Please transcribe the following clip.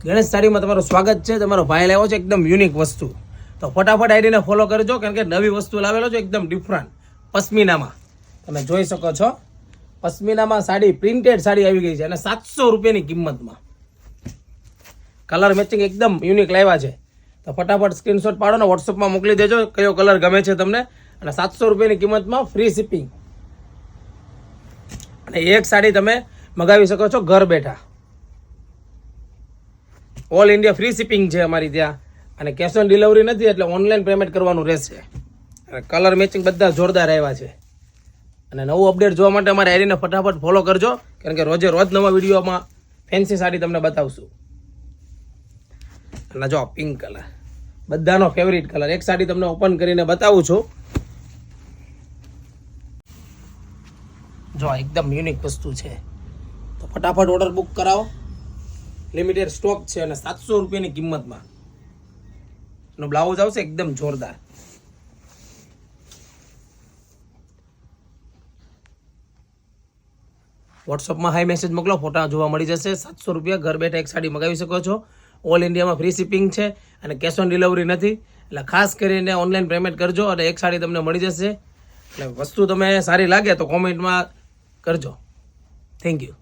ગણેશ સાડીમાં તમારું સ્વાગત છે. તમારો ભાઈ લાવ્યો છે એકદમ યુનિક વસ્તુ, તો ફટાફટ આઈડીને ફોલો કરજો, કારણ કે નવી વસ્તુ લાવેલો છે એકદમ ડિફરન્ટ. પશ્મિનામાં તમે જોઈ શકો છો, પશ્મિનામાં સાડી, પ્રિન્ટેડ સાડી આવી ગઈ છે અને 700 રૂપિયાની કિંમતમાં. કલર મેચિંગ એકદમ યુનિક લાવ્યા છે. તો ફટાફટ સ્ક્રીનશોટ પાડો ને વોટ્સઅપમાં મોકલી દેજો કયો કલર ગમે છે તમને. અને 700 રૂપિયાની કિંમતમાં ફ્રી શિપિંગ. અને એક સાડી તમે મગાવી શકો છો ઘર બેઠા. ઓલ ઇન્ડિયા ફ્રી શિપિંગ છે અમારી ત્યાં, અને કેશ ઓન ડિલિવરી નથી, એટલે ઓનલાઈન પેમેન્ટ કરવાનું રહેશે. અને કલર મેચિંગ બધા જોરદાર આવ્યા છે. અને નવું અપડેટ જોવા માટે અમારી આઈડીને ફટાફટ ફોલો કરજો, કારણ કે રોજે રોજ નવા વિડીયોમાં ફેન્સી સાડી તમને બતાવશું. અને જો પિંક કલર બધાનો ફેવરિટ કલર. એક સાડી તમને ઓપન કરીને બતાવું છું. જો એકદમ યુનિક વસ્તુ છે, તો ફટાફટ ઓર્ડર બુક કરાવો. લિમિટેડ સ્ટોક છે અને 700 રૂપિયાની કિંમતમાં. એનો બ્લાઉઝ આવશે એકદમ જોરદાર. વોટ્સઅપમાં હાઈ મેસેજ મોકલો, ફોટા જોવા મળી જશે. 700 રૂપિયા ઘર બેઠા એક સાડી મગાવી શકો છો. ઓલ ઇન્ડિયામાં ફ્રી શિપિંગ છે અને કેશ ઓન ડિલિવરી નથી, એટલે ખાસ કરીને ઓનલાઈન પેમેન્ટ કરજો અને એક સાડી તમને મળી જશે. એટલે વસ્તુ તમે સારી લાગે તો કોમેન્ટમાં કરજો. Thank you.